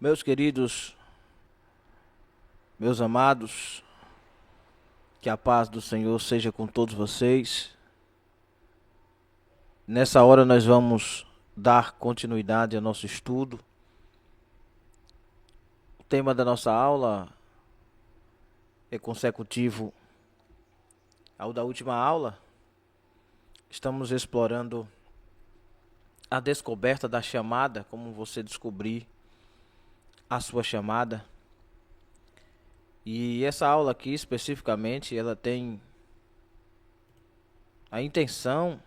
Meus queridos, meus amados, que a paz do Senhor seja com todos vocês. Nessa hora nós vamos dar continuidade ao nosso estudo. O tema da nossa aula é consecutivo ao da última aula. Estamos explorando a descoberta da chamada, como você descobrir a sua chamada. E essa aula aqui especificamente, ela tem a intenção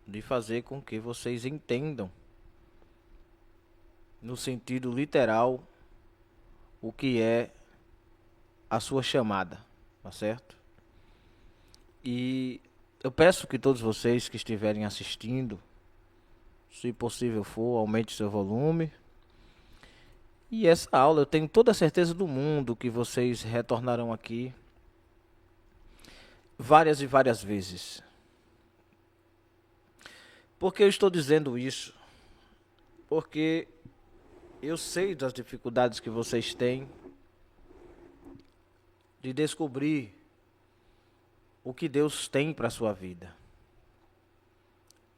de fazer com que vocês entendam, no sentido literal, o que é a sua chamada, tá certo? E eu peço que todos vocês que estiverem assistindo, se possível for, aumente seu volume. E essa aula eu tenho toda a certeza do mundo que vocês retornarão aqui várias e várias vezes. Por que eu estou dizendo isso? Porque eu sei das dificuldades que vocês têm de descobrir o que Deus tem para a sua vida.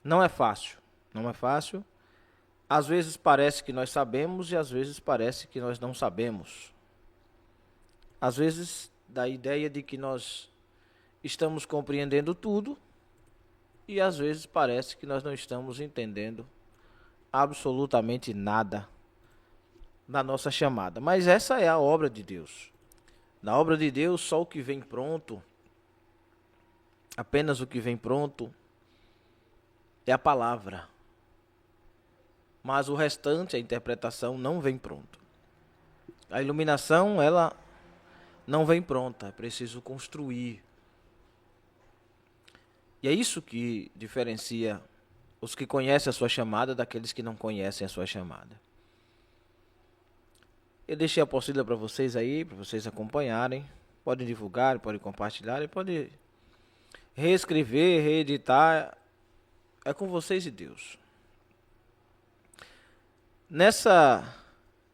Não é fácil, não é fácil. Às vezes parece que nós sabemos e às vezes parece que nós não sabemos. Às vezes dá a ideia de que nós estamos compreendendo tudo e às vezes parece que nós não estamos entendendo absolutamente nada da nossa chamada. Mas essa é a obra de Deus. Na obra de Deus, só o que vem pronto, apenas o que vem pronto, é a palavra. Mas o restante, a interpretação, não vem pronto. A iluminação, ela não vem pronta, é preciso construir. E é isso que diferencia os que conhecem a sua chamada daqueles que não conhecem a sua chamada. Eu deixei a apostila para vocês aí, para vocês acompanharem. Podem divulgar, podem compartilhar, podem reescrever, reeditar. É com vocês e Deus. Nessa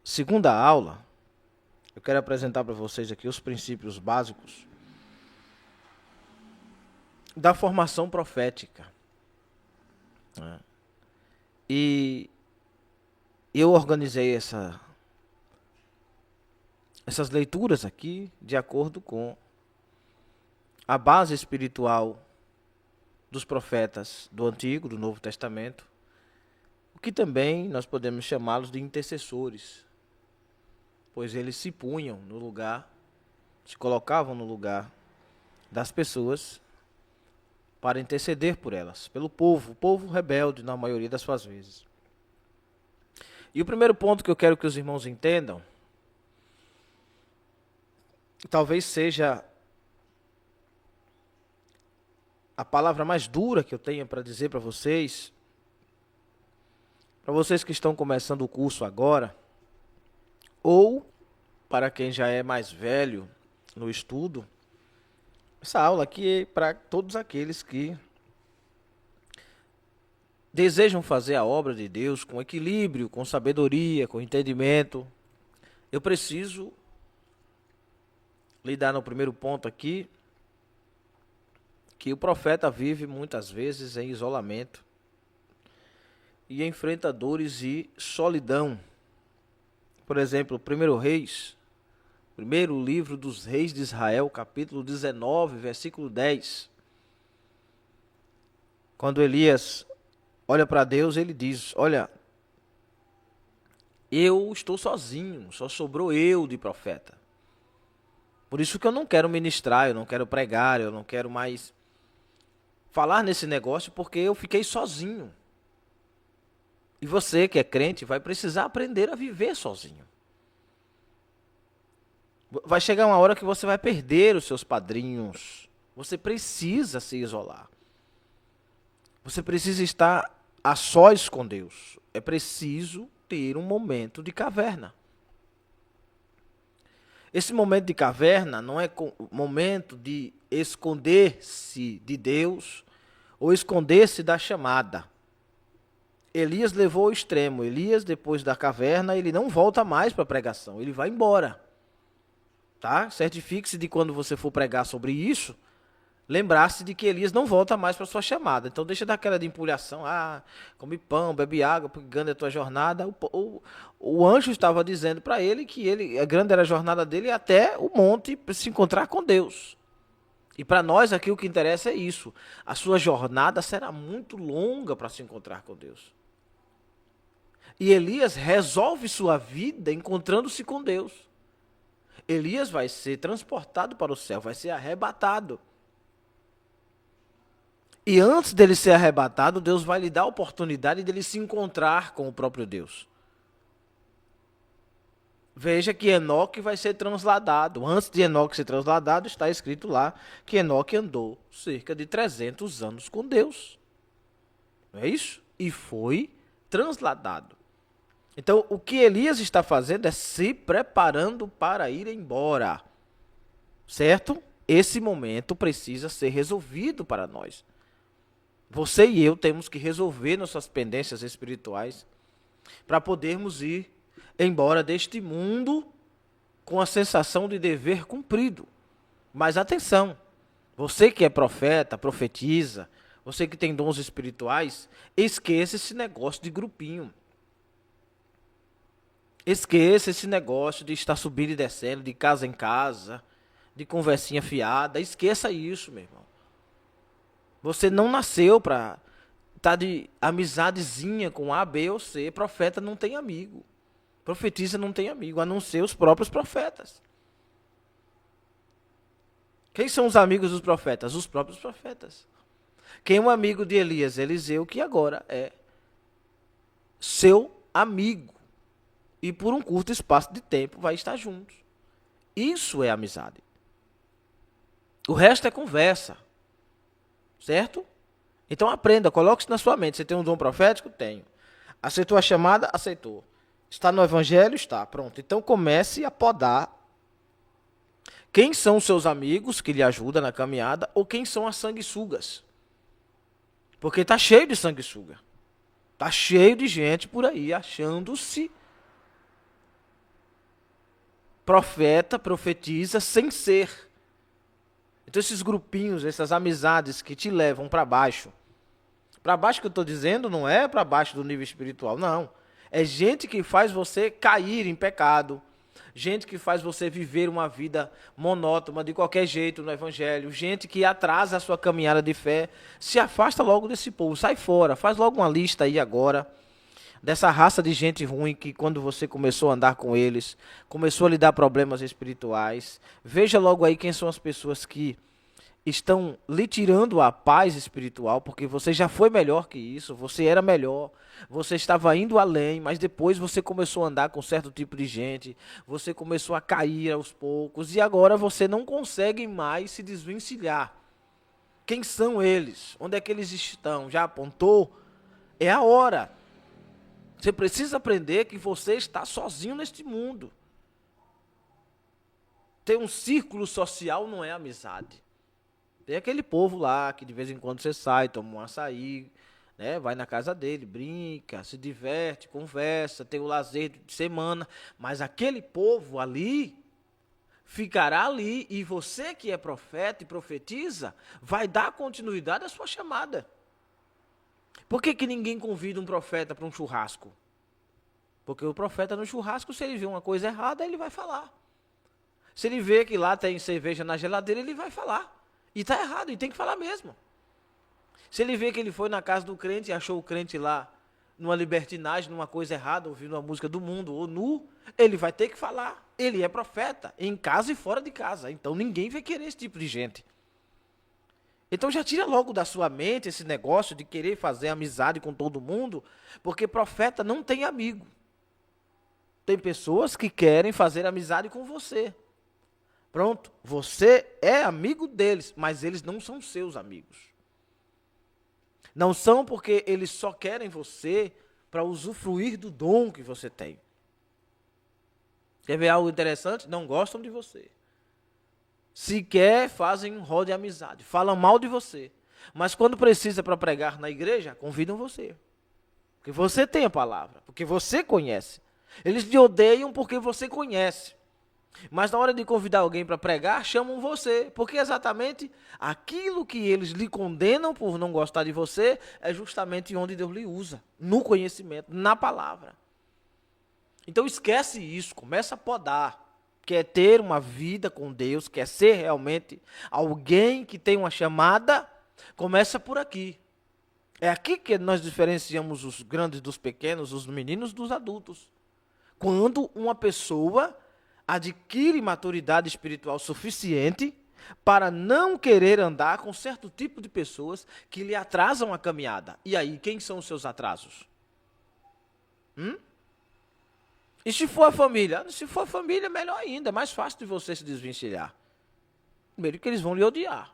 segunda aula, eu quero apresentar para vocês aqui os princípios básicos da formação profética. E eu organizei essas leituras aqui de acordo com a base espiritual dos profetas do Antigo, do Novo Testamento, o que também nós podemos chamá-los de intercessores, pois eles se punham no lugar, se colocavam no lugar das pessoas para interceder por elas, pelo povo, o povo rebelde na maioria das suas vezes. E o primeiro ponto que eu quero que os irmãos entendam, talvez seja a palavra mais dura que eu tenha para dizer para vocês que estão começando o curso agora, ou para quem já é mais velho no estudo. Essa aula aqui é para todos aqueles que desejam fazer a obra de Deus com equilíbrio, com sabedoria, com entendimento. Eu preciso lidar no primeiro ponto aqui, que o profeta vive muitas vezes em isolamento e enfrenta dores e solidão. Por exemplo, 1 Reis, primeiro livro dos reis de Israel, capítulo 19, versículo 10. Quando Elias olha para Deus, ele diz: olha, eu estou sozinho, só sobrou eu de profeta. Por isso que eu não quero ministrar, eu não quero pregar, eu não quero mais falar nesse negócio, porque eu fiquei sozinho. E você que é crente vai precisar aprender a viver sozinho. Vai chegar uma hora que você vai perder os seus padrinhos. Você precisa se isolar. Você precisa estar a sós com Deus. É preciso ter um momento de caverna. Esse momento de caverna não é momento de esconder-se de Deus ou esconder-se da chamada. Elias levou ao extremo. Elias, depois da caverna, ele não volta mais para a pregação, ele vai embora. Tá? Certifique-se de quando você for pregar sobre isso, lembrar-se de que Elias não volta mais para sua chamada. Então deixa daquela de empulhação, come pão, bebe água, porque grande é a tua jornada. O anjo estava dizendo para ele que a grande era a jornada dele até o monte para se encontrar com Deus. E para nós aqui o que interessa é isso. A sua jornada será muito longa para se encontrar com Deus. E Elias resolve sua vida encontrando-se com Deus. Elias vai ser transportado para o céu, vai ser arrebatado. E antes dele ser arrebatado, Deus vai lhe dar a oportunidade dele se encontrar com o próprio Deus. Veja que Enoque vai ser transladado. Antes de Enoque ser transladado, está escrito lá que Enoque andou cerca de 300 anos com Deus. Não é isso? E foi transladado. Então, o que Elias está fazendo é se preparando para ir embora. Certo? Esse momento precisa ser resolvido para nós. Você e eu temos que resolver nossas pendências espirituais para podermos ir embora deste mundo com a sensação de dever cumprido. Mas atenção, você que é profeta, profetiza, você que tem dons espirituais, esqueça esse negócio de grupinho. Esqueça esse negócio de estar subindo e descendo, de casa em casa, de conversinha fiada. Esqueça isso, meu irmão. Você não nasceu para estar de amizadezinha com A, B ou C. Profeta não tem amigo. Profetisa não tem amigo, a não ser os próprios profetas. Quem são os amigos dos profetas? Os próprios profetas. Quem é um amigo de Elias? Eliseu, que agora é seu amigo. E por um curto espaço de tempo vai estar juntos. Isso é amizade. O resto é conversa. Certo? Então aprenda, coloque isso na sua mente. Você tem um dom profético? Tenho. Aceitou a chamada? Aceitou. Está no evangelho? Está. Pronto. Então comece a podar. Quem são os seus amigos que lhe ajudam na caminhada ou quem são as sanguessugas? Porque está cheio de sanguessuga. Está cheio de gente por aí achando-se profeta, profetiza, sem ser. Então esses grupinhos, essas amizades que te levam para baixo que eu estou dizendo não é para baixo do nível espiritual, não. É gente que faz você cair em pecado, gente que faz você viver uma vida monótona de qualquer jeito no evangelho, gente que atrasa a sua caminhada de fé. Se afasta logo desse povo, sai fora, faz logo uma lista aí agora, dessa raça de gente ruim que quando você começou a andar com eles, começou a lhe dar problemas espirituais. Veja logo aí quem são as pessoas que estão lhe tirando a paz espiritual, porque você já foi melhor que isso, você era melhor, você estava indo além, mas depois você começou a andar com certo tipo de gente, você começou a cair aos poucos, e agora você não consegue mais se desvencilhar. Quem são eles? Onde é que eles estão? Já apontou? É a hora. Você precisa aprender que você está sozinho neste mundo. Ter um círculo social não é amizade. Tem aquele povo lá que de vez em quando você sai, toma um açaí, né, vai na casa dele, brinca, se diverte, conversa, tem o lazer de semana. Mas aquele povo ali ficará ali e você que é profeta e profetiza vai dar continuidade à sua chamada. Por que ninguém convida um profeta para um churrasco? Porque o profeta no churrasco, se ele vê uma coisa errada, ele vai falar. Se ele vê que lá tem cerveja na geladeira, ele vai falar. E está errado, e tem que falar mesmo. Se ele vê que ele foi na casa do crente e achou o crente lá numa libertinagem, numa coisa errada, ouvindo uma música do mundo ou nu, ele vai ter que falar. Ele é profeta, em casa e fora de casa. Então ninguém vai querer esse tipo de gente. Então já tira logo da sua mente esse negócio de querer fazer amizade com todo mundo, porque profeta não tem amigo. Tem pessoas que querem fazer amizade com você. Pronto, você é amigo deles, mas eles não são seus amigos. Não são porque eles só querem você para usufruir do dom que você tem. Quer ver algo interessante? Não gostam de você. Sequer fazem um rol de amizade, falam mal de você. Mas quando precisa para pregar na igreja, convidam você. Porque você tem a palavra, porque você conhece. Eles te odeiam porque você conhece. Mas na hora de convidar alguém para pregar, chamam você. Porque exatamente aquilo que eles lhe condenam por não gostar de você é justamente onde Deus lhe usa. No conhecimento, na palavra. Então esquece isso, começa a podar. Quer ter uma vida com Deus, quer ser realmente alguém que tem uma chamada, começa por aqui. É aqui que nós diferenciamos os grandes dos pequenos, os meninos dos adultos. Quando uma pessoa adquire maturidade espiritual suficiente para não querer andar com certo tipo de pessoas que lhe atrasam a caminhada. E aí, quem são os seus atrasos? E se for a família? Se for a família, melhor ainda, é mais fácil de você se desvencilhar. Primeiro que eles vão lhe odiar.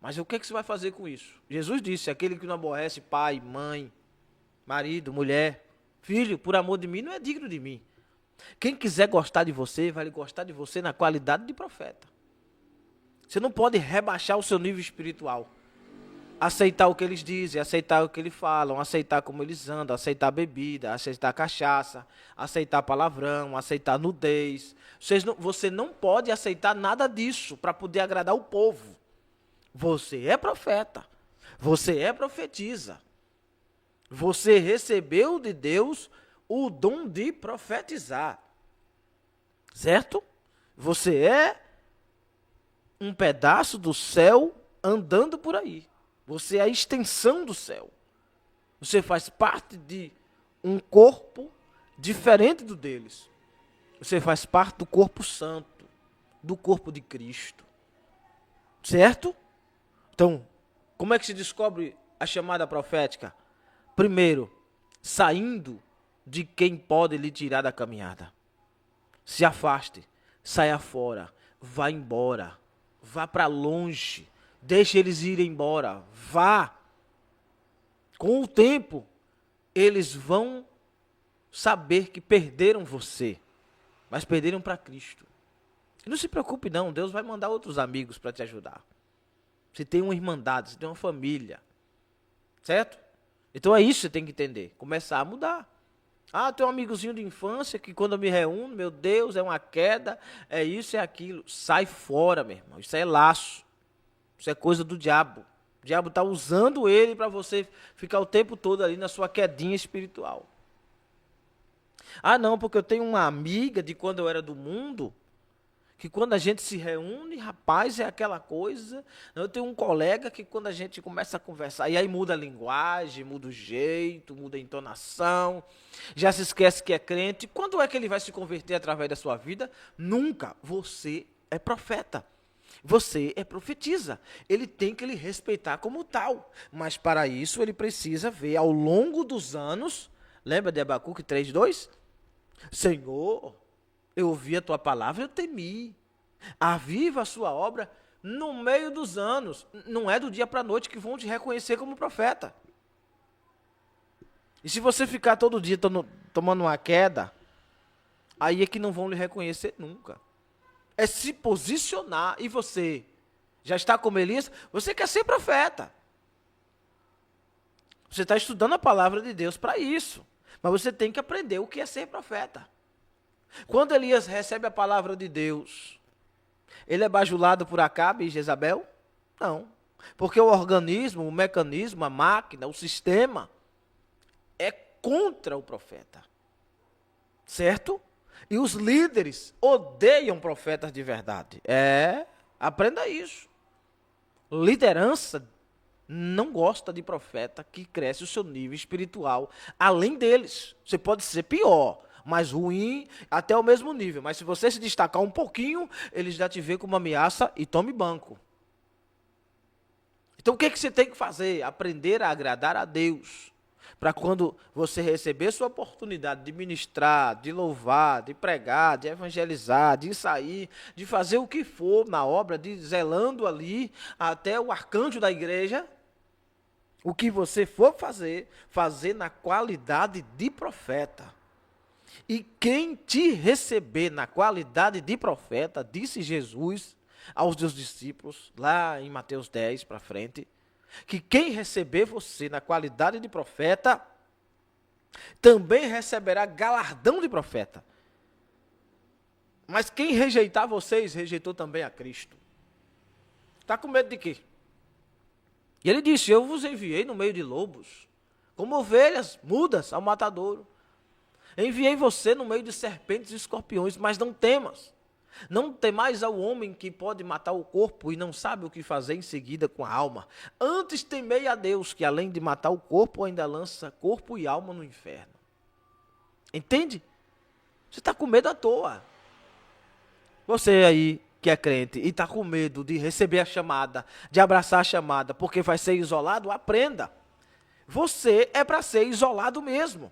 Mas o que você vai fazer com isso? Jesus disse, aquele que não aborrece pai, mãe, marido, mulher, filho, por amor de mim, não é digno de mim. Quem quiser gostar de você, vai gostar de você na qualidade de profeta. Você não pode rebaixar o seu nível espiritual. Aceitar o que eles dizem, aceitar o que eles falam, aceitar como eles andam, aceitar bebida, aceitar cachaça, aceitar palavrão, aceitar nudez. Você não pode aceitar nada disso para poder agradar o povo. Você é profeta, você é profetisa. Você recebeu de Deus o dom de profetizar. Certo? Você é um pedaço do céu andando por aí. Você é a extensão do céu. Você faz parte de um corpo diferente do deles. Você faz parte do corpo santo, do corpo de Cristo. Certo? Então, como é que se descobre a chamada profética? Primeiro, saindo de quem pode lhe tirar da caminhada. Se afaste, saia fora, vá embora, vá para longe. Deixe eles irem embora. Vá. Com o tempo, eles vão saber que perderam você. Mas perderam para Cristo. E não se preocupe não. Deus vai mandar outros amigos para te ajudar. Você tem uma irmandade, você tem uma família. Certo? Então é isso que você tem que entender. Começar a mudar. Ah, tem um amigozinho de infância que quando eu me reúno, meu Deus, é uma queda. É isso, é aquilo. Sai fora, meu irmão. Isso é laço. Isso é coisa do diabo. O diabo está usando ele para você ficar o tempo todo ali na sua quedinha espiritual. Ah, não, porque eu tenho uma amiga de quando eu era do mundo, que quando a gente se reúne, rapaz, é aquela coisa. Eu tenho um colega que quando a gente começa a conversar, e aí muda a linguagem, muda o jeito, muda a entonação, já se esquece que é crente. Quando é que ele vai se converter através da sua vida? Nunca. Você é profeta. Você é profetisa. Ele tem que lhe respeitar como tal. Mas para isso ele precisa ver ao longo dos anos. Lembra de Abacuque 3:2? Senhor, eu ouvi a tua palavra, eu temi. Aviva a sua obra no meio dos anos. Não é do dia para a noite que vão te reconhecer como profeta. E se você ficar todo dia tomando uma queda, aí é que não vão lhe reconhecer nunca. É se posicionar. E você já está como Elias? Você quer ser profeta. Você está estudando a palavra de Deus para isso. Mas você tem que aprender o que é ser profeta. Quando Elias recebe a palavra de Deus, ele é bajulado por Acabe e Jezabel? Não. Porque o organismo, o mecanismo, a máquina, o sistema é contra o profeta. Certo? E os líderes odeiam profetas de verdade. Aprenda isso. Liderança não gosta de profeta que cresce o seu nível espiritual além deles. Você pode ser pior, mais ruim, até o mesmo nível. Mas se você se destacar um pouquinho, eles já te veem como ameaça e tome banco. Então o que você tem que fazer? Aprender a agradar a Deus. Para quando você receber sua oportunidade de ministrar, de louvar, de pregar, de evangelizar, de sair, de fazer o que for na obra, de zelando ali até o arcanjo da igreja, o que você for fazer, fazer na qualidade de profeta. E quem te receber na qualidade de profeta, disse Jesus aos seus discípulos, lá em Mateus 10 para frente, que quem receber você na qualidade de profeta, também receberá galardão de profeta. Mas quem rejeitar vocês, rejeitou também a Cristo. Está com medo de quê? E ele disse, eu vos enviei no meio de lobos, como ovelhas mudas ao matadouro. Enviei você no meio de serpentes e escorpiões, mas não temas. Não temais ao homem que pode matar o corpo e não sabe o que fazer em seguida com a alma. Antes temei a Deus, que além de matar o corpo, ainda lança corpo e alma no inferno. Entende? Você está com medo à toa. Você aí que é crente e está com medo de receber a chamada, de abraçar a chamada, porque vai ser isolado, aprenda. Você é para ser isolado mesmo.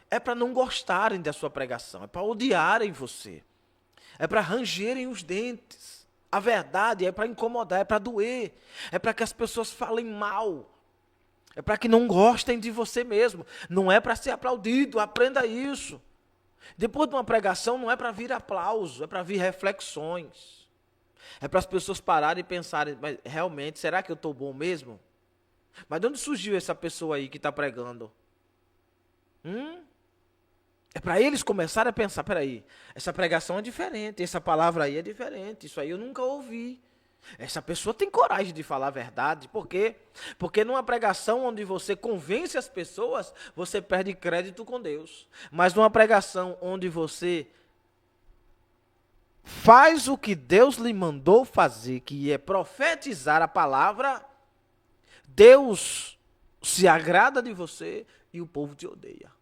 É para não gostarem da sua pregação, é para odiarem você. É para rangerem os dentes. A verdade é para incomodar, é para doer. É para que as pessoas falem mal. É para que não gostem de você mesmo. Não é para ser aplaudido, aprenda isso. Depois de uma pregação não é para vir aplauso, é para vir reflexões. É para as pessoas pararem e pensarem, mas realmente, será que eu estou bom mesmo? Mas de onde surgiu essa pessoa aí que está pregando? É para eles começarem a pensar, peraí, essa pregação é diferente, essa palavra aí é diferente, isso aí eu nunca ouvi. Essa pessoa tem coragem de falar a verdade, por quê? Porque numa pregação onde você convence as pessoas, você perde crédito com Deus. Mas numa pregação onde você faz o que Deus lhe mandou fazer, que é profetizar a palavra, Deus se agrada de você e o povo te odeia.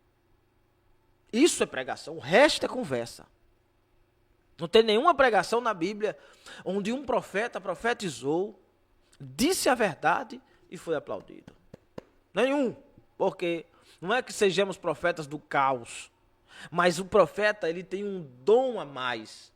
Isso é pregação, o resto é conversa. Não tem nenhuma pregação na Bíblia onde um profeta profetizou, disse a verdade e foi aplaudido. Nenhum, porque não é que sejamos profetas do caos, mas o profeta ele tem um dom a mais.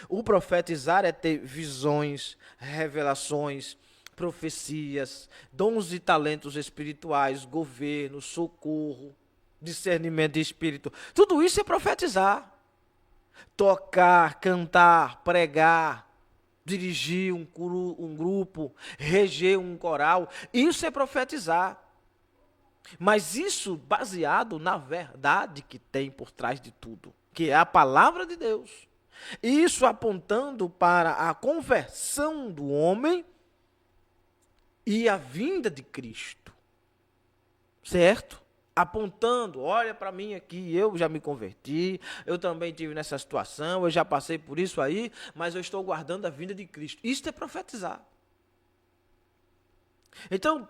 O profetizar é ter visões, revelações, profecias, dons e talentos espirituais, governo, socorro, discernimento de espírito. Tudo isso é profetizar. Tocar, cantar, pregar, dirigir um grupo, reger um coral, isso é profetizar. Mas isso baseado na verdade que tem por trás de tudo, que é a palavra de Deus. Isso apontando para a conversão do homem e a vinda de Cristo. Certo? Apontando, olha para mim aqui, eu já me converti, eu também tive nessa situação, eu já passei por isso aí, mas eu estou guardando a vinda de Cristo. Isso é profetizar. Então,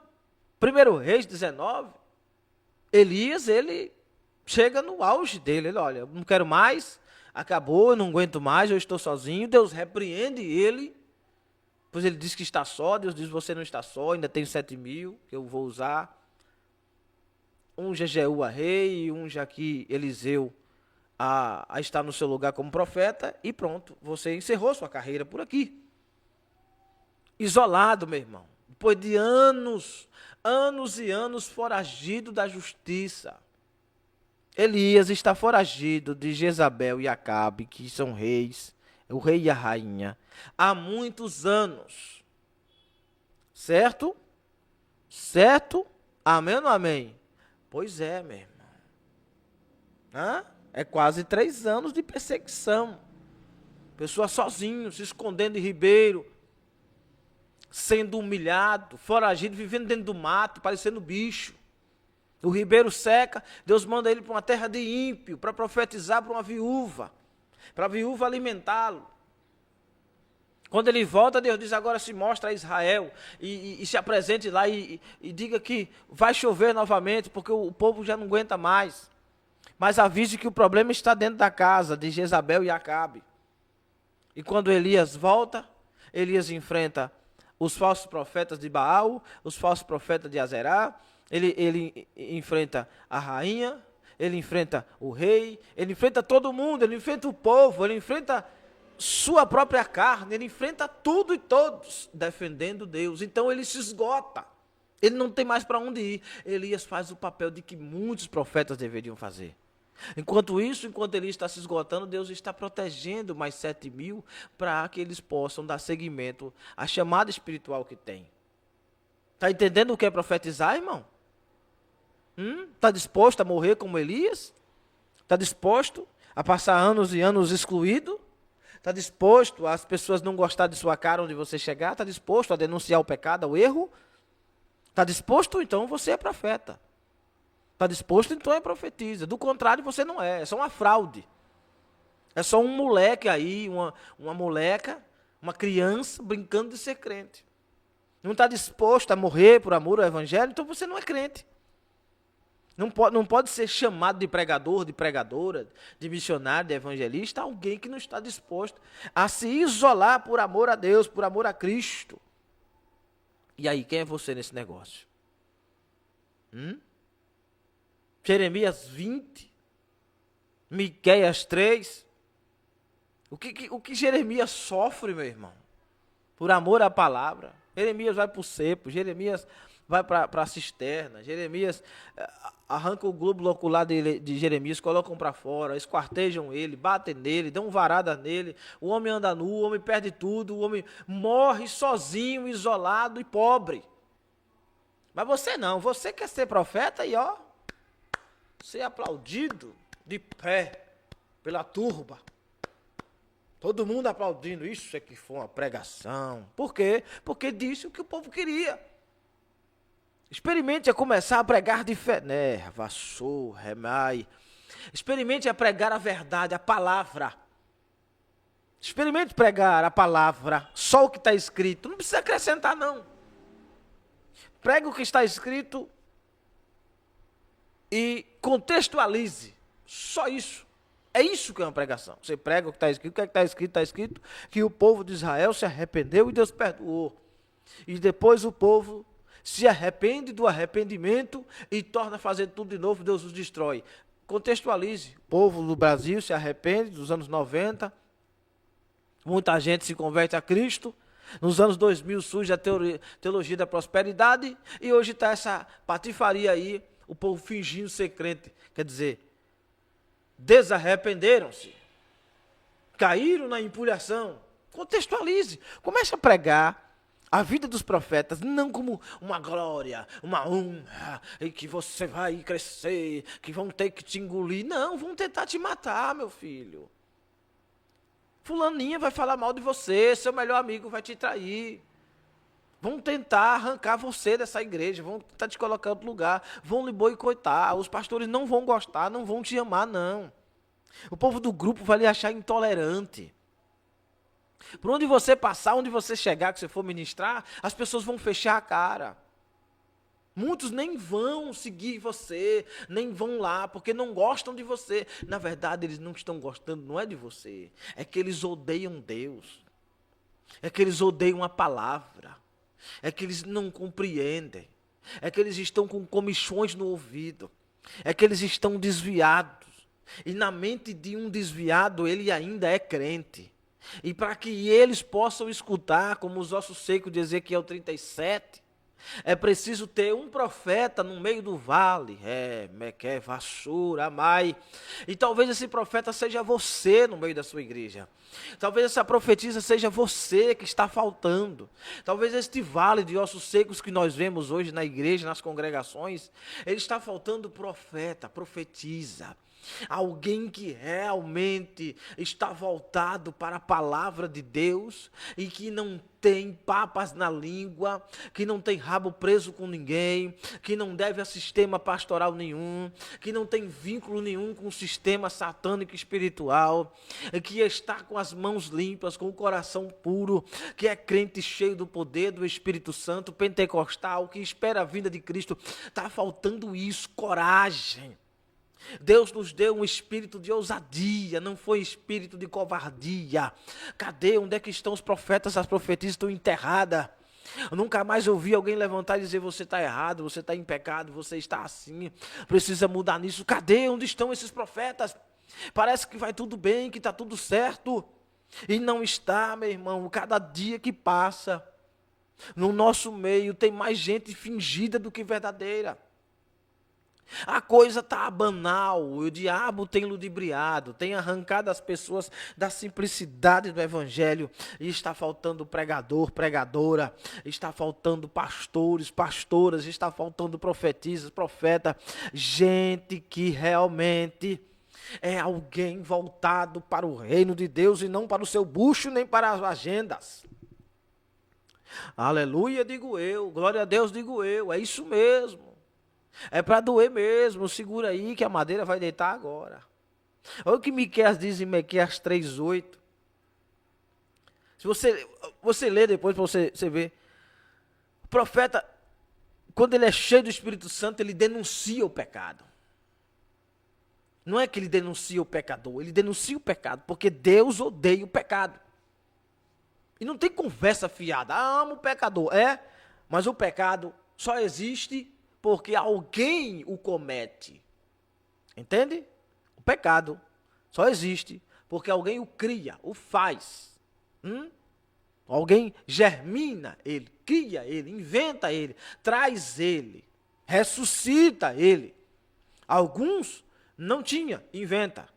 1 Reis 19, Elias, ele chega no auge dele, ele olha, eu não quero mais, acabou, eu não aguento mais, eu estou sozinho, Deus repreende ele, pois ele diz que está só, Deus diz, você não está só, ainda tenho 7.000 que eu vou usar. Unja Jeú a rei e unja aqui Eliseu a estar no seu lugar como profeta e pronto, você encerrou sua carreira por aqui. Isolado, meu irmão, depois de anos e anos foragido da justiça. Elias está foragido de Jezabel e Acabe, que são reis, o rei e a rainha, há muitos anos. Certo? Certo? Amém ou não amém? Pois é, meu irmão. É quase 3 anos de perseguição. Pessoa sozinho, se escondendo em ribeiro, sendo humilhado, foragido, vivendo dentro do mato, parecendo bicho. O ribeiro seca, Deus manda ele para uma terra de ímpio, para profetizar para uma viúva, para a viúva alimentá-lo. Quando ele volta, Deus diz, agora se mostra a Israel e se apresente lá e diga que vai chover novamente, porque o povo já não aguenta mais. Mas avise que o problema está dentro da casa de Jezabel e Acabe. E quando Elias volta, Elias enfrenta os falsos profetas de Baal, os falsos profetas de Azerá, ele enfrenta a rainha, ele enfrenta o rei, ele enfrenta todo mundo, ele enfrenta o povo, ele enfrenta sua própria carne, ele enfrenta tudo e todos defendendo Deus. Então ele se esgota, ele não tem mais para onde ir. Elias faz o papel de que muitos profetas deveriam fazer. Enquanto isso, enquanto Elias está se esgotando, Deus está protegendo mais 7.000 para que eles possam dar seguimento à chamada espiritual que tem. Está entendendo o que é profetizar, irmão? Está disposto a morrer como Elias? Está disposto a passar anos e anos excluído? Está disposto as pessoas não gostar de sua cara onde você chegar? Está disposto a denunciar o pecado, o erro? Está disposto? Então você é profeta. Está disposto? Então é profetiza. Do contrário, você não é. É só uma fraude. É só um moleque aí, uma moleca, uma criança brincando de ser crente. Não está disposto a morrer por amor ao evangelho, então você não é crente. Não pode ser chamado de pregador, de pregadora, de missionário, de evangelista, alguém que não está disposto a se isolar por amor a Deus, por amor a Cristo. E aí, quem é você nesse negócio? Jeremias 20, Miqueias 3. O que Jeremias sofre, meu irmão? Por amor à palavra. Jeremias vai para o cepo, Jeremias vai para a cisterna, Jeremias arranca o globo ocular de Jeremias, colocam para fora, esquartejam ele, batem nele, dão varada nele, o homem anda nu, o homem perde tudo, o homem morre sozinho, isolado e pobre. Mas você não, você quer ser profeta e ser aplaudido de pé pela turba. Todo mundo aplaudindo, isso é que foi uma pregação. Por quê? Porque disse o que o povo queria. Experimente a começar a pregar de fé. Vassou, remai. Experimente a pregar a verdade, a palavra. Experimente pregar a palavra, só o que está escrito. Não precisa acrescentar, não. Pregue o que está escrito e contextualize. Só isso. É isso que é uma pregação. Você prega o que está escrito. O que está escrito? Está escrito que o povo de Israel se arrependeu e Deus perdoou. E depois o povo se arrepende do arrependimento e torna a fazer tudo de novo, Deus os destrói. Contextualize. O povo do Brasil se arrepende dos anos 90. Muita gente se converte a Cristo. Nos anos 2000 surge a teologia da prosperidade. E hoje está essa patifaria aí, o povo fingindo ser crente. Quer dizer, desarrependeram-se, caíram na empulhação. Contextualize, comece a pregar a vida dos profetas, não como uma glória, uma honra, e que você vai crescer, que vão ter que te engolir. Não, vão tentar te matar, meu filho. Fulaninha vai falar mal de você, seu melhor amigo vai te trair. Vão tentar arrancar você dessa igreja, vão tentar te colocar em outro lugar, vão lhe boicotar, os pastores não vão gostar, não vão te amar, não. O povo do grupo vai lhe achar intolerante. Por onde você passar, onde você chegar, que você for ministrar, as pessoas vão fechar a cara. Muitos nem vão seguir você, nem vão lá, porque não gostam de você. Na verdade, eles não estão gostando, não é de você, é que eles odeiam Deus. É que eles odeiam a palavra. É que eles não compreendem. É que eles estão com comichões no ouvido. É que eles estão desviados. E na mente de um desviado, ele ainda é crente. E para que eles possam escutar, como os ossos secos de Ezequiel 37, é preciso ter um profeta no meio do vale. Meque, Vassura, Amai. E talvez esse profeta seja você no meio da sua igreja. Talvez essa profetisa seja você que está faltando. Talvez este vale de ossos secos que nós vemos hoje na igreja, nas congregações, ele está faltando profeta, profetisa. Alguém que realmente está voltado para a palavra de Deus e que não tem papas na língua, que não tem rabo preso com ninguém, que não deve a sistema pastoral nenhum, que não tem vínculo nenhum com o sistema satânico espiritual, que está com as mãos limpas, com o coração puro, que é crente cheio do poder do Espírito Santo, pentecostal, que espera a vinda de Cristo. Está faltando isso, coragem. Deus nos deu um espírito de ousadia, não foi espírito de covardia. Cadê? Onde é que estão os profetas? As profetisas estão enterradas. Eu nunca mais ouvi alguém levantar e dizer: você está errado, você está em pecado, você está assim, precisa mudar nisso. Cadê? Onde estão esses profetas? Parece que vai tudo bem, que está tudo certo. E não está, meu irmão. Cada dia que passa, no nosso meio tem mais gente fingida do que verdadeira. A coisa está banal, o diabo tem ludibriado, tem arrancado as pessoas da simplicidade do evangelho, e está faltando pregador, pregadora, está faltando pastores, pastoras, está faltando profetisas, profeta, gente que realmente é alguém voltado para o reino de Deus e não para o seu bucho nem para as agendas. Aleluia, digo eu, glória a Deus, digo eu, é isso mesmo. É para doer mesmo, segura aí que a madeira vai deitar agora. Olha o que Miqueias diz em Miqueias 3:8. Se você lê depois para você ver. O profeta, quando ele é cheio do Espírito Santo, ele denuncia o pecado. Não é que ele denuncia o pecador, ele denuncia o pecado, porque Deus odeia o pecado. E não tem conversa fiada, amo o pecador. Mas o pecado só existe porque alguém o comete. Entende? O pecado só existe porque alguém o cria, o faz. Alguém germina ele, cria ele, inventa ele, traz ele, ressuscita ele. Alguns não tinha, inventa.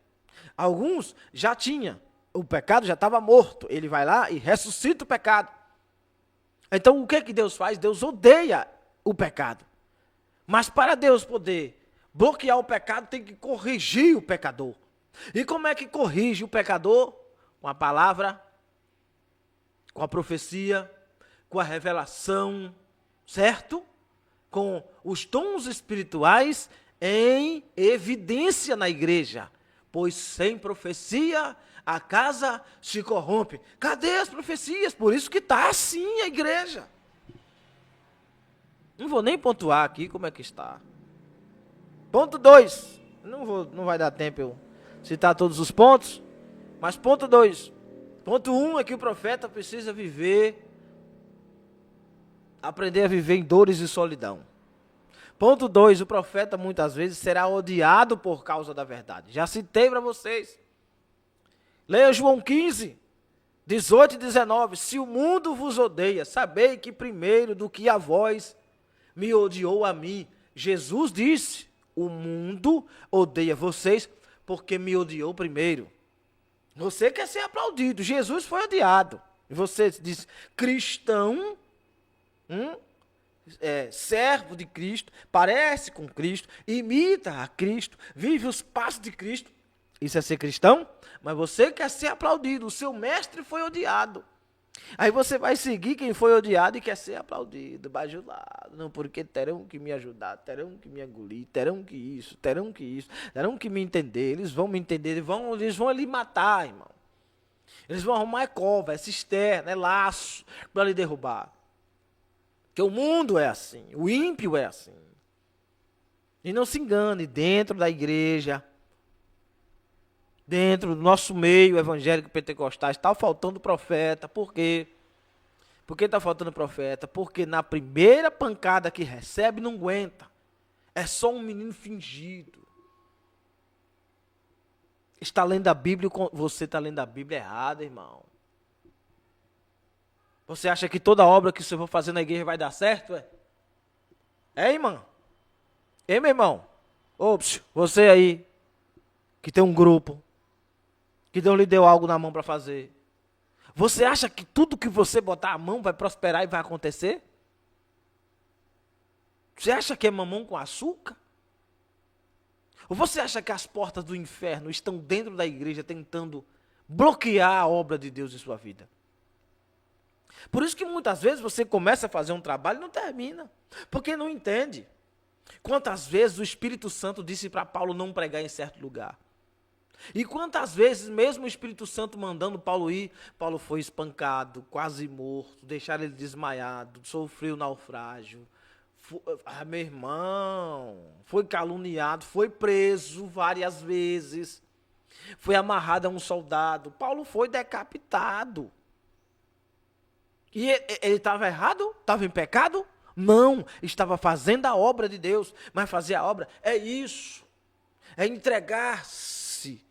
Alguns já tinha. O pecado já estava morto. Ele vai lá e ressuscita o pecado. Então o que Deus faz? Deus odeia o pecado. Mas para Deus poder bloquear o pecado, tem que corrigir o pecador. E como é que corrige o pecador? Com a palavra, com a profecia, com a revelação, certo? Com os dons espirituais em evidência na igreja. Pois sem profecia a casa se corrompe. Cadê as profecias? Por isso que está assim a igreja. Não vou nem pontuar aqui como é que está. Ponto 2. Não vai dar tempo eu citar todos os pontos. Mas ponto 2. Ponto 1 é que o profeta precisa aprender a viver em dores e solidão. Ponto 2, o profeta muitas vezes será odiado por causa da verdade. Já citei para vocês. Leia João 15, 18 e 19. Se o mundo vos odeia, sabei que primeiro do que a vós me odiou a mim. Jesus disse, o mundo odeia vocês porque me odiou primeiro. Você quer ser aplaudido, Jesus foi odiado. E você diz, cristão, servo de Cristo, parece com Cristo, imita a Cristo, vive os passos de Cristo. Isso é ser cristão? Mas você quer ser aplaudido, o seu mestre foi odiado. Aí você vai seguir quem foi odiado e quer ser aplaudido, bajulado. Não, porque terão que me ajudar, terão que me engolir, terão que isso, terão que me entender. Eles vão me entender, eles vão lhe matar, irmão. Eles vão arrumar cova, cisterna, laço para lhe derrubar. Porque o mundo é assim, o ímpio é assim. E não se engane, dentro da igreja, dentro do nosso meio evangélico pentecostal, está faltando profeta. Por quê? Por que está faltando profeta? Porque na primeira pancada que recebe, não aguenta. É só um menino fingido. Está lendo a Bíblia, você está lendo a Bíblia errada, irmão. Você acha que toda obra que você for fazer na igreja vai dar certo? Irmão? Meu irmão? Ops, você aí, que tem um grupo, que Deus lhe deu algo na mão para fazer. Você acha que tudo que você botar a mão vai prosperar e vai acontecer? Você acha que é mamão com açúcar? Ou você acha que as portas do inferno estão dentro da igreja tentando bloquear a obra de Deus em sua vida? Por isso que muitas vezes você começa a fazer um trabalho e não termina, porque não entende. Quantas vezes o Espírito Santo disse para Paulo não pregar em certo lugar? E quantas vezes, mesmo o Espírito Santo mandando Paulo ir, Paulo foi espancado, quase morto, deixaram ele desmaiado, sofreu naufrágio. Meu irmão, foi caluniado, foi preso várias vezes, foi amarrado a um soldado. Paulo foi decapitado. E ele estava errado? Estava em pecado? Não, estava fazendo a obra de Deus. Mas fazer a obra é isso, é entregar-se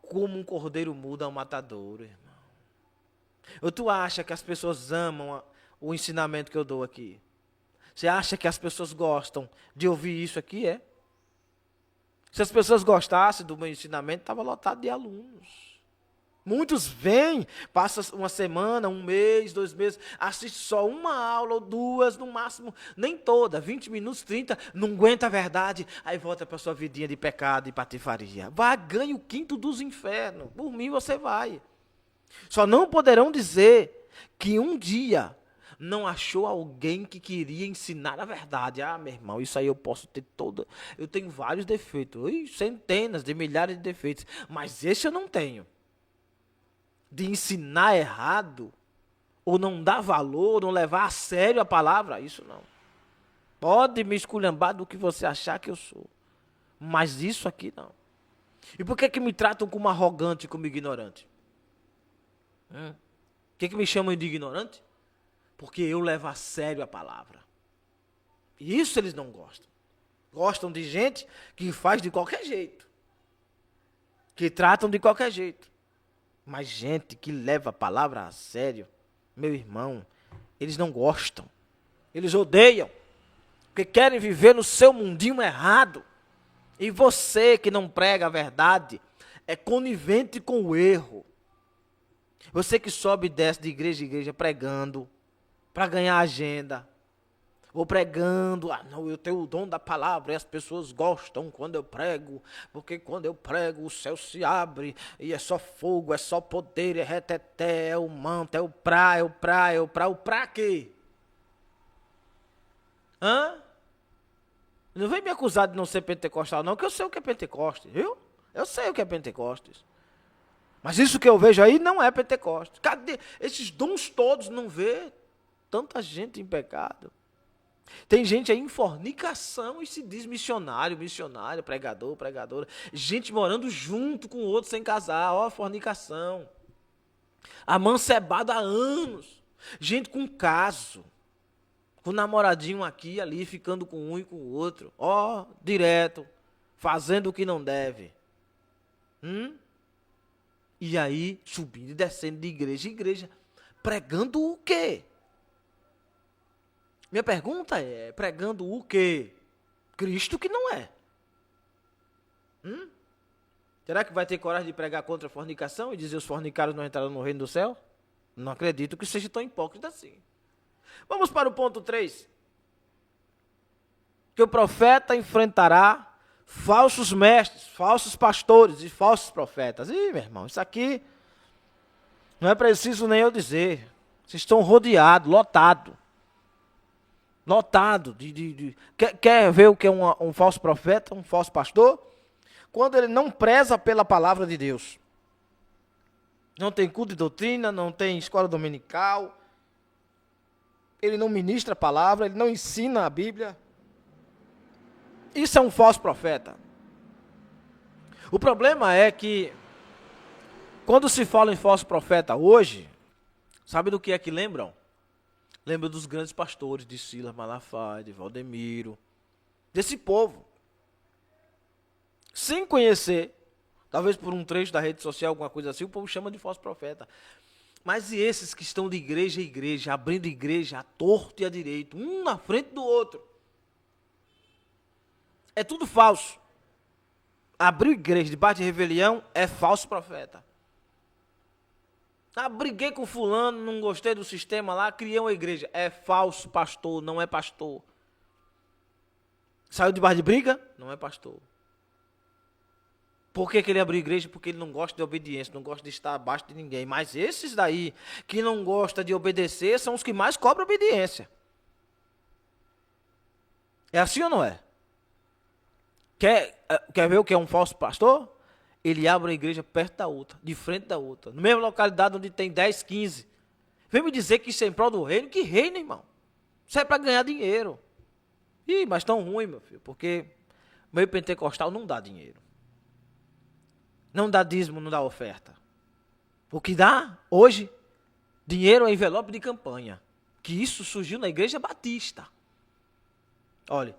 como um cordeiro mudo ao matadouro, irmão. Ou tu acha que as pessoas amam o ensinamento que eu dou aqui? Você acha que as pessoas gostam de ouvir isso aqui, Se as pessoas gostassem do meu ensinamento, estava lotado de alunos. Muitos vêm, passam uma semana, um mês, 2 meses, assiste só uma aula ou duas, no máximo, nem toda, 20 minutos, 30, não aguenta a verdade, aí volta para sua vidinha de pecado e patifaria. Vá, ganhe o quinto dos infernos, por mim você vai. Só não poderão dizer que um dia não achou alguém que queria ensinar a verdade. Ah, meu irmão, isso aí eu posso ter eu tenho vários defeitos, centenas de milhares de defeitos, mas esse eu não tenho. De ensinar errado, ou não dar valor, não levar a sério a palavra, isso não. Pode me esculhambar do que você achar que eu sou, mas isso aqui não. E por que me tratam como arrogante, como ignorante? Por que me chamam de ignorante? Porque eu levo a sério a palavra. E isso eles não gostam. Gostam de gente que faz de qualquer jeito, que tratam de qualquer jeito. Mas gente que leva a palavra a sério, meu irmão, eles não gostam. Eles odeiam. Porque querem viver no seu mundinho errado. E você que não prega a verdade, é conivente com o erro. Você que sobe e desce de igreja em igreja pregando, para ganhar agenda. Ou pregando, não, eu tenho o dom da palavra e as pessoas gostam quando eu prego, porque quando eu prego o céu se abre e é só fogo, é só poder, é reteté, é o manto, é o pra quê? Não vem me acusar de não ser pentecostal não, que eu sei o que é Pentecostes, viu? Eu sei o que é Pentecostes. Mas isso que eu vejo aí não é Pentecostes. Cadê? Esses dons todos não vê tanta gente em pecado. Tem gente aí em fornicação e se diz missionário, pregador, pregadora. Gente morando junto com o outro sem casar, fornicação. Amancebado há anos. Gente com caso. Com namoradinho aqui e ali, ficando com um e com o outro. Direto. Fazendo o que não deve. E aí, subindo e descendo de igreja em igreja. Pregando o quê? Minha pergunta é, pregando o quê? Cristo que não é. Será que vai ter coragem de pregar contra a fornicação e dizer os fornicários não entraram no reino do céu? Não acredito que seja tão hipócrita assim. Vamos para o ponto 3. Que o profeta enfrentará falsos mestres, falsos pastores e falsos profetas. Ih, meu irmão, isso aqui não é preciso nem eu dizer. Vocês estão rodeados, lotados. Lotado. Quer ver o que é um falso profeta, um falso pastor? Quando ele não preza pela palavra de Deus. Não tem culto de doutrina, não tem escola dominical. Ele não ministra a palavra, ele não ensina a Bíblia. Isso é um falso profeta. O problema é que, quando se fala em falso profeta hoje, sabe do que é que lembram? Lembra dos grandes pastores, de Silas Malafaia, de Valdemiro, desse povo. Sem conhecer, talvez por um trecho da rede social, alguma coisa assim, o povo chama de falso profeta. Mas e esses que estão de igreja em igreja, abrindo igreja à torto e à direito, um na frente do outro? É tudo falso. Abriu igreja debaixo de rebelião é falso profeta. Briguei com fulano, não gostei do sistema lá, criei uma igreja. É falso pastor, não é pastor. Saiu debaixo de briga? Não é pastor. Por que ele abriu igreja? Porque ele não gosta de obediência, não gosta de estar abaixo de ninguém. Mas esses daí que não gostam de obedecer são os que mais cobram obediência. É assim ou não é? Quer ver o que é um falso pastor? Ele abre a igreja perto da outra, de frente da outra. Na mesma localidade onde tem 10, 15. Vem me dizer que isso é em prol do reino? Que reino, irmão? Isso é para ganhar dinheiro. Mas tão ruim, meu filho, porque meio pentecostal não dá dinheiro. Não dá dízimo, não dá oferta. O que dá, hoje, dinheiro é envelope de campanha. Que isso surgiu na Igreja Batista. Olha,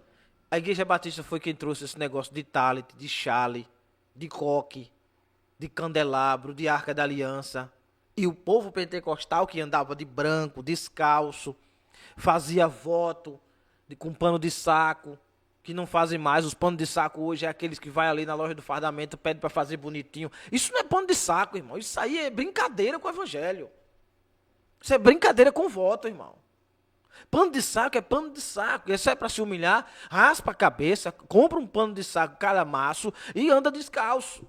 a Igreja Batista foi quem trouxe esse negócio de talit, de chale, de coque, de candelabro, de arca da aliança. E o povo pentecostal que andava de branco, descalço, fazia voto com pano de saco, que não fazem mais. Os panos de saco hoje é aqueles que vai ali na loja do fardamento, pede para fazer bonitinho. Isso não é pano de saco, irmão. Isso aí é brincadeira com o evangelho. Isso é brincadeira com o voto, irmão. Pano de saco é pano de saco. Isso é para se humilhar, raspa a cabeça, compra um pano de saco calhamaço e anda descalço.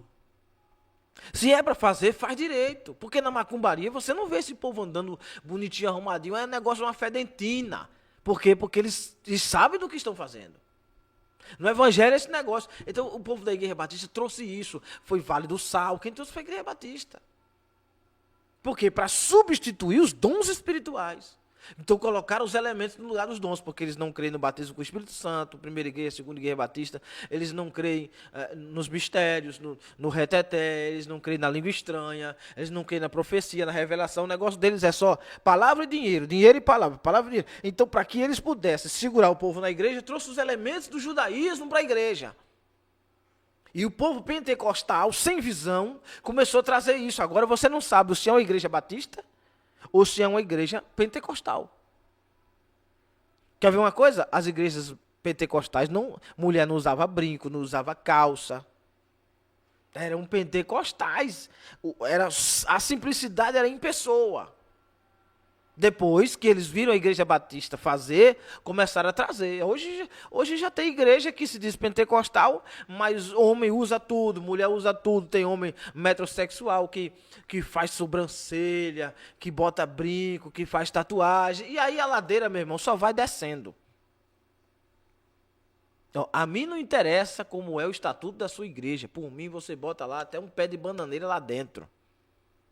Se é para fazer, faz direito. Porque na macumbaria você não vê esse povo andando bonitinho, arrumadinho. É negócio, uma fedentina. Por quê? Porque eles sabem do que estão fazendo. No evangelho é esse negócio. Então o povo da Igreja Batista trouxe isso. Foi Vale do Sal. Quem trouxe foi a Igreja Batista. Por quê? Para substituir os dons espirituais. Então colocaram os elementos no lugar dos dons, porque eles não creem no batismo com o Espírito Santo, primeira igreja, segunda igreja batista, eles não creem nos mistérios, no reteté, eles não creem na língua estranha, eles não creem na profecia, na revelação. O negócio deles é só palavra e dinheiro, dinheiro e palavra, palavra e dinheiro. Então, para que eles pudessem segurar o povo na igreja, trouxe os elementos do judaísmo para a igreja. E o povo pentecostal, sem visão, começou a trazer isso. Agora você não sabe se é uma igreja batista ou se é uma igreja pentecostal. Quer ver uma coisa? As igrejas pentecostais, mulher não usava brinco, não usava calça. Eram pentecostais. A simplicidade era em pessoa. Depois que eles viram a igreja batista fazer, começaram a trazer. Hoje já tem igreja que se diz pentecostal, mas homem usa tudo, mulher usa tudo. Tem homem metrosexual que faz sobrancelha, que bota brinco, que faz tatuagem. E aí a ladeira, meu irmão, só vai descendo. Então, a mim não interessa como é o estatuto da sua igreja. Por mim, você bota lá até um pé de bananeira lá dentro.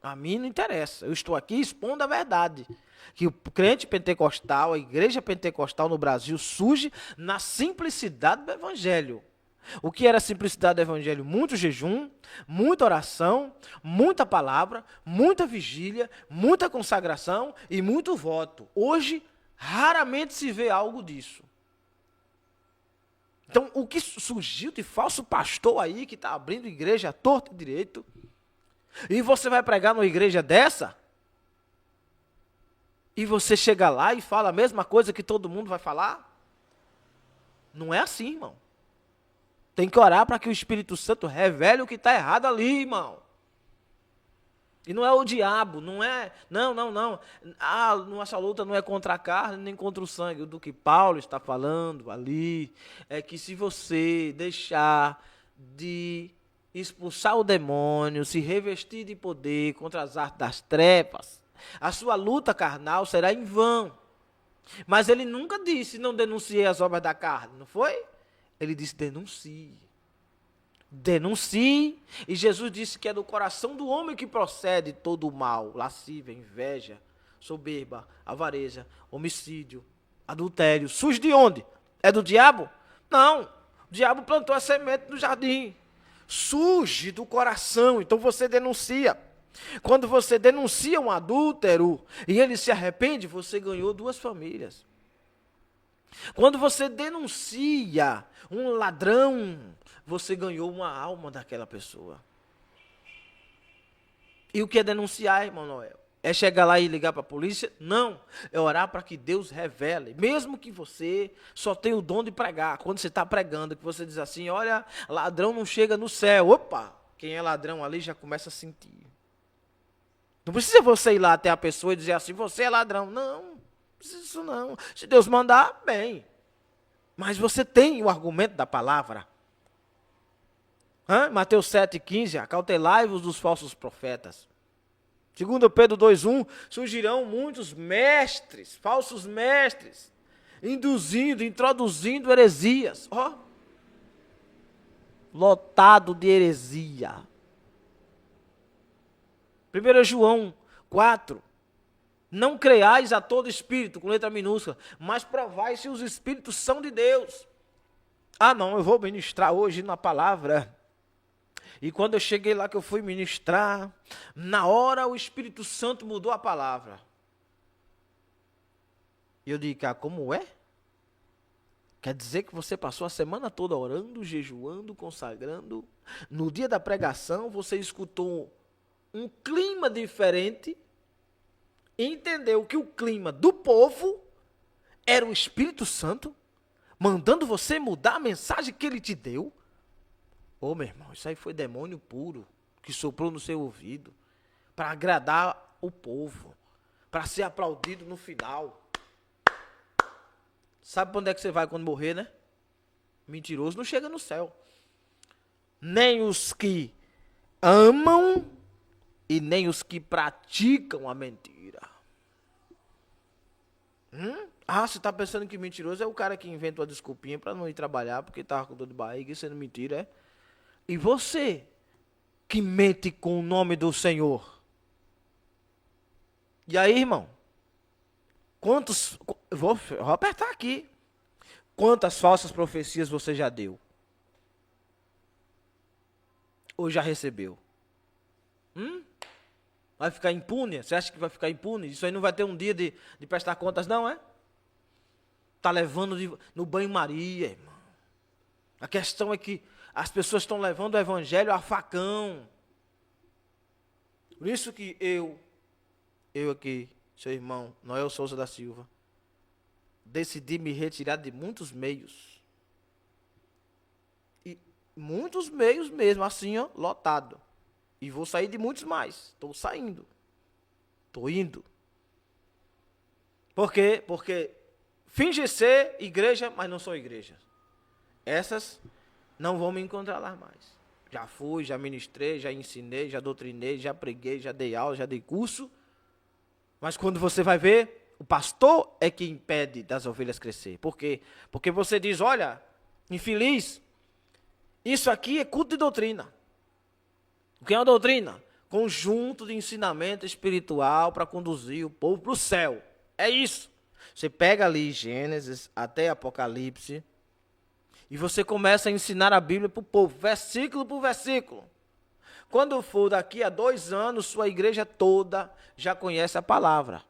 A mim não interessa. Eu estou aqui expondo a verdade. Que o crente pentecostal, a igreja pentecostal no Brasil, surge na simplicidade do evangelho. O que era a simplicidade do evangelho? Muito jejum, muita oração, muita palavra, muita vigília, muita consagração e muito voto. Hoje, raramente se vê algo disso. Então, o que surgiu de falso pastor aí, que está abrindo igreja à torta e direito, e você vai pregar numa igreja dessa, e você chega lá e fala a mesma coisa que todo mundo vai falar? Não é assim, irmão. Tem que orar para que o Espírito Santo revele o que está errado ali, irmão. E não é o diabo, não é... Não. Nossa luta não é contra a carne nem contra o sangue. Do que Paulo está falando ali é que se você deixar de expulsar o demônio, se revestir de poder contra as artes das trevas, a sua luta carnal será em vão. Mas ele nunca disse, não denuncie as obras da carne, não foi? Ele disse, denuncie. Denuncie. E Jesus disse que é do coração do homem que procede todo o mal, lascívia, inveja, soberba, avareza, homicídio, adultério. Surge de onde? É do diabo? Não. O diabo plantou a semente no jardim. Surge do coração, então você denuncia. Quando você denuncia um adúltero e ele se arrepende, você ganhou 2 famílias. Quando você denuncia um ladrão, você ganhou uma alma daquela pessoa. E o que é denunciar, irmão Noel? É chegar lá e ligar para a polícia? Não, é orar para que Deus revele. Mesmo que você só tenha o dom de pregar. Quando você está pregando, que você diz assim, olha, ladrão não chega no céu. Opa, quem é ladrão ali já começa a sentir. Não precisa você ir lá até a pessoa e dizer assim, você é ladrão. Não precisa disso não. Se Deus mandar, bem. Mas você tem o argumento da palavra. Mateus 7,15, acautelai-vos dos falsos profetas. 2 Pedro 2,1, surgirão muitos mestres, falsos mestres, introduzindo heresias. Lotado de heresia. 1 João 4, não creiais a todo espírito, com letra minúscula, mas provai se os espíritos são de Deus. Não, eu vou ministrar hoje na palavra. E quando eu cheguei lá que eu fui ministrar, na hora o Espírito Santo mudou a palavra. E eu digo, como é? Quer dizer que você passou a semana toda orando, jejuando, consagrando. No dia da pregação você escutou um clima diferente e entendeu que o clima do povo era o Espírito Santo, mandando você mudar a mensagem que ele te deu. Ô, meu irmão, isso aí foi demônio puro que soprou no seu ouvido para agradar o povo, para ser aplaudido no final. Sabe para onde é que você vai quando morrer, né? Mentiroso não chega no céu. Nem os que amam e nem os que praticam a mentira. Ah, você está pensando que mentiroso é o cara que inventa uma desculpinha para não ir trabalhar porque estava com dor de barriga, isso é mentira, é? E você que mente com o nome do Senhor? E aí, irmão? Quantos... Vou apertar aqui. Quantas falsas profecias você já deu? Ou já recebeu? Vai ficar impune? Você acha que vai ficar impune? Isso aí não vai ter um dia de prestar contas, não, é? Está levando no banho-maria, irmão. A questão é que as pessoas estão levando o evangelho a facão. Por isso que eu aqui, seu irmão, Noel Souza da Silva, decidi me retirar de muitos meios. E muitos meios mesmo, assim, ó, lotado. E vou sair de muitos mais. Estou saindo. Estou indo. Por quê? Porque finge ser igreja, mas não sou igreja. Essas não vão me encontrar lá mais. Já fui, já ministrei, já ensinei, já doutrinei, já preguei, já dei aula, já dei curso. Mas quando você vai ver, o pastor é que impede das ovelhas crescer. Por quê? Porque você diz, olha, infeliz, isso aqui é culto de doutrina. O que é uma doutrina? Conjunto de ensinamento espiritual para conduzir o povo para o céu. É isso. Você pega ali Gênesis até Apocalipse e você começa a ensinar a Bíblia para o povo, versículo por versículo. Quando for daqui a 2 anos, sua igreja toda já conhece a palavra.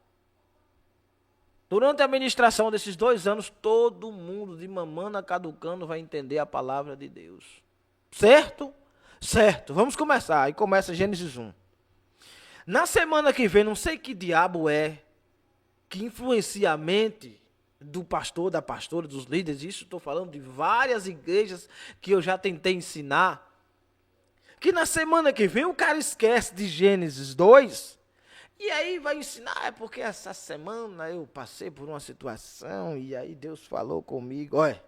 Durante a ministração desses 2 anos, todo mundo de mamana caducando vai entender a palavra de Deus. Certo? Certo. Vamos começar. Aí começa Gênesis 1. Na semana que vem, não sei que diabo é que influencia a mente do pastor, da pastora, dos líderes. Isso estou falando de várias igrejas que eu já tentei ensinar. Que na semana que vem o cara esquece de Gênesis 2 e aí vai ensinar, é porque essa semana eu passei por uma situação e aí Deus falou comigo. Olha,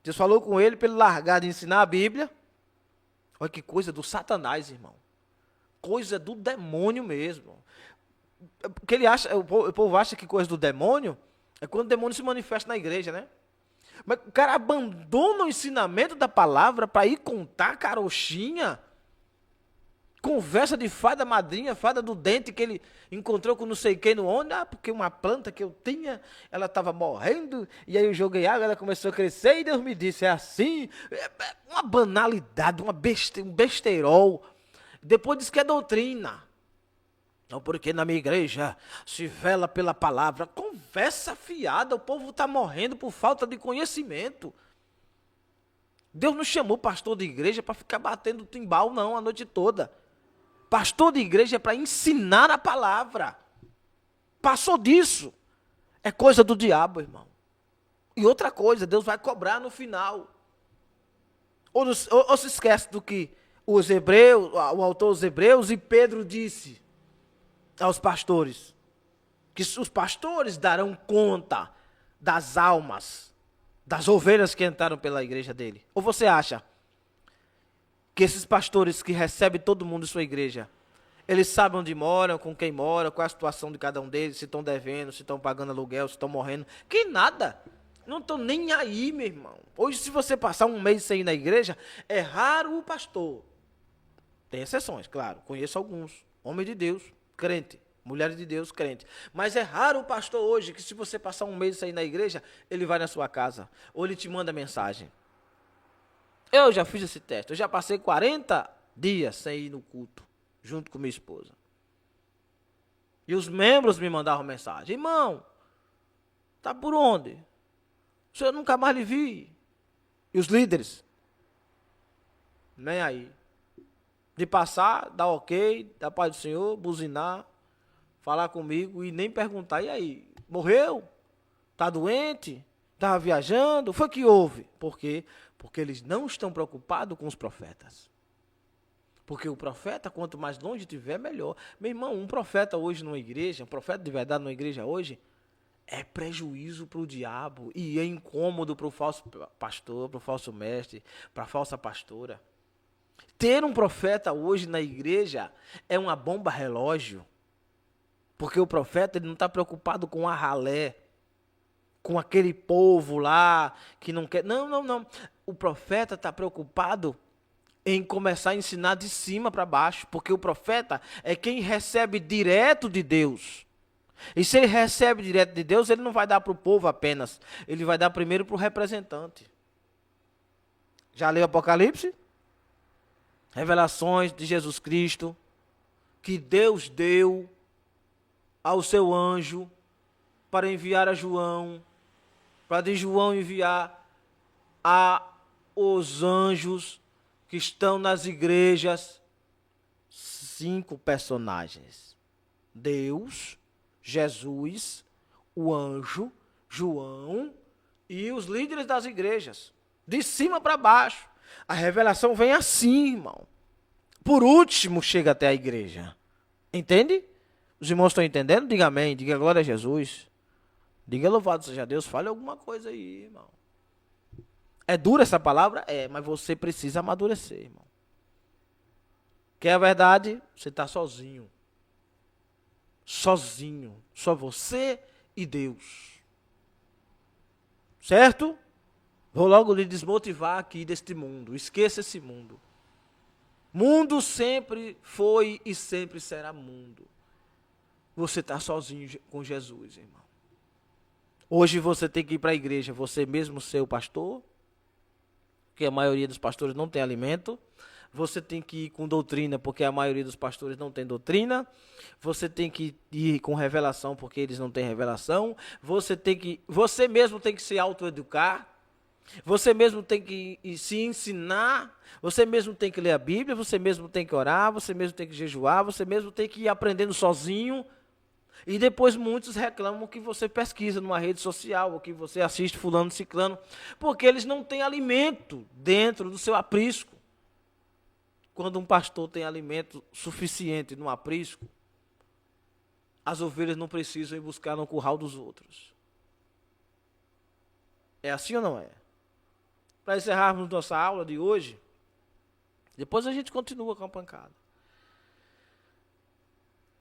Deus falou com ele para ele largar de ensinar a Bíblia. Olha que coisa do Satanás, irmão. Coisa do demônio mesmo. Porque ele acha, o povo acha que coisa do demônio é quando o demônio se manifesta na igreja, né? Mas o cara abandona o ensinamento da palavra para ir contar carochinha, conversa de fada madrinha, fada do dente que ele encontrou com não sei quem no onde. Ah, porque uma planta que eu tinha, ela estava morrendo, e aí eu joguei água, ela começou a crescer, e Deus me disse, é assim. É uma banalidade, um besteirol. Depois diz que é doutrina. Não, porque na minha igreja se vela pela palavra. Conversa fiada, o povo está morrendo por falta de conhecimento. Deus não chamou pastor de igreja para ficar batendo timbal, não, a noite toda. Pastor de igreja é para ensinar a palavra. Passou disso. É coisa do diabo, irmão. E outra coisa, Deus vai cobrar no final. Ou se esquece do que os hebreus, o autor dos Hebreus e Pedro disse aos pastores, que os pastores darão conta das almas, das ovelhas que entraram pela igreja dele. Ou você acha que esses pastores que recebem todo mundo em sua igreja, eles sabem onde moram, com quem mora, qual é a situação de cada um deles, se estão devendo, se estão pagando aluguel, se estão morrendo? Que nada. Não estão nem aí, meu irmão. Hoje, se você passar um mês sem ir na igreja, é raro o pastor. Tem exceções, claro. Conheço alguns. Homens de Deus, crente. Mulheres de Deus, crente. Mas é raro o pastor hoje que se você passar um mês sem ir na igreja, ele vai na sua casa. Ou ele te manda mensagem. Eu já fiz esse teste. Eu já passei 40 dias sem ir no culto, junto com minha esposa. E os membros me mandavam mensagem. Irmão, tá por onde? O senhor nunca mais lhe vi. E os líderes? Nem aí. De passar, dar ok, da paz do Senhor, buzinar, falar comigo e nem perguntar. E aí? Morreu? Tá doente? Estava viajando? Foi que houve. Por quê? Porque eles não estão preocupados com os profetas. Porque o profeta, quanto mais longe estiver, melhor. Meu irmão, um profeta hoje numa igreja, um profeta de verdade numa igreja hoje, é prejuízo para o diabo e é incômodo para o falso pastor, para o falso mestre, para a falsa pastora. Ter um profeta hoje na igreja é uma bomba relógio. Porque o profeta ele não está preocupado com a ralé, com aquele povo lá que não quer. Não, não, não. O profeta está preocupado em começar a ensinar de cima para baixo, porque o profeta é quem recebe direto de Deus. E se ele recebe direto de Deus, ele não vai dar para o povo apenas, ele vai dar primeiro para o representante. Já leu Apocalipse? Revelações de Jesus Cristo, que Deus deu ao seu anjo para enviar a João, para de João enviar a os anjos que estão nas igrejas. 5 personagens: Deus, Jesus, o anjo, João e os líderes das igrejas. De cima para baixo. A revelação vem assim, irmão. Por último, chega até a igreja. Entende? Os irmãos estão entendendo? Diga amém, diga glória a Jesus. Diga louvado seja Deus, fale alguma coisa aí, irmão. É dura essa palavra? É, mas você precisa amadurecer, irmão. Que é a verdade, você está sozinho. Sozinho. Só você e Deus. Certo? Vou logo lhe desmotivar aqui deste mundo. Esqueça esse mundo. Mundo sempre foi e sempre será mundo. Você está sozinho com Jesus, irmão. Hoje você tem que ir para a igreja, você mesmo ser o pastor, porque a maioria dos pastores não tem alimento. Você tem que ir com doutrina, porque a maioria dos pastores não tem doutrina. Você tem que ir com revelação, porque eles não têm revelação. Você mesmo tem que se autoeducar. Você mesmo tem que se ensinar. Você mesmo tem que ler a Bíblia. Você mesmo tem que orar. Você mesmo tem que jejuar. Você mesmo tem que ir aprendendo sozinho. E depois muitos reclamam que você pesquisa numa rede social, ou que você assiste fulano, ciclano, porque eles não têm alimento dentro do seu aprisco. Quando um pastor tem alimento suficiente no aprisco, as ovelhas não precisam ir buscar no curral dos outros. É assim ou não é? Para encerrarmos nossa aula de hoje, depois a gente continua com a pancada.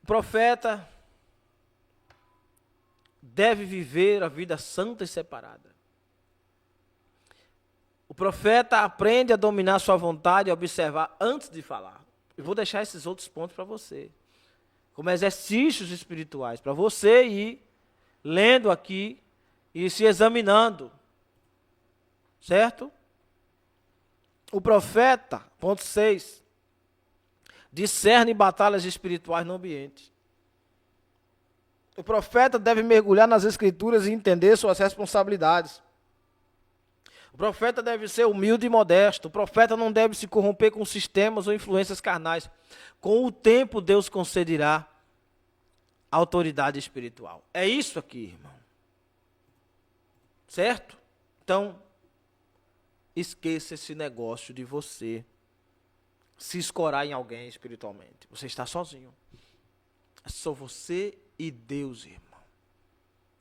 O profeta deve viver a vida santa e separada. O profeta aprende a dominar sua vontade e a observar antes de falar. Eu vou deixar esses outros pontos para você, como exercícios espirituais, para você ir lendo aqui e se examinando. Certo? O profeta, ponto 6, discerne batalhas espirituais no ambiente. O profeta deve mergulhar nas escrituras e entender suas responsabilidades. O profeta deve ser humilde e modesto. O profeta não deve se corromper com sistemas ou influências carnais. Com o tempo, Deus concederá autoridade espiritual. É isso aqui, irmão. Certo? Então, esqueça esse negócio de você se escorar em alguém espiritualmente. Você está sozinho. É só você e Deus, irmão.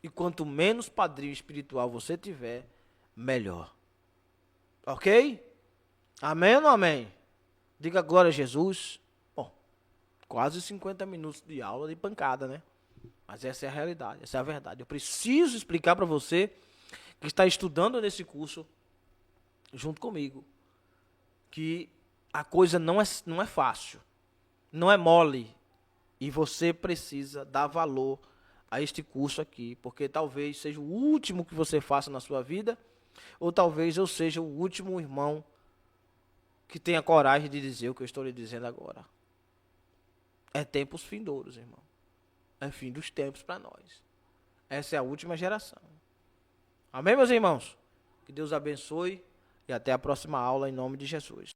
E quanto menos padrinho espiritual você tiver, melhor. Ok? Amém ou não amém? Diga glória a Jesus. Bom, quase 50 minutos de aula de pancada, né? Mas essa é a realidade, essa é a verdade. Eu preciso explicar para você que está estudando nesse curso junto comigo, que a coisa não é fácil, não é mole, e você precisa dar valor a este curso aqui, porque talvez seja o último que você faça na sua vida, ou talvez eu seja o último irmão que tenha coragem de dizer o que eu estou lhe dizendo agora. É tempos findouros, irmão. É fim dos tempos para nós. Essa é a última geração. Amém, meus irmãos? Que Deus abençoe e até a próxima aula em nome de Jesus.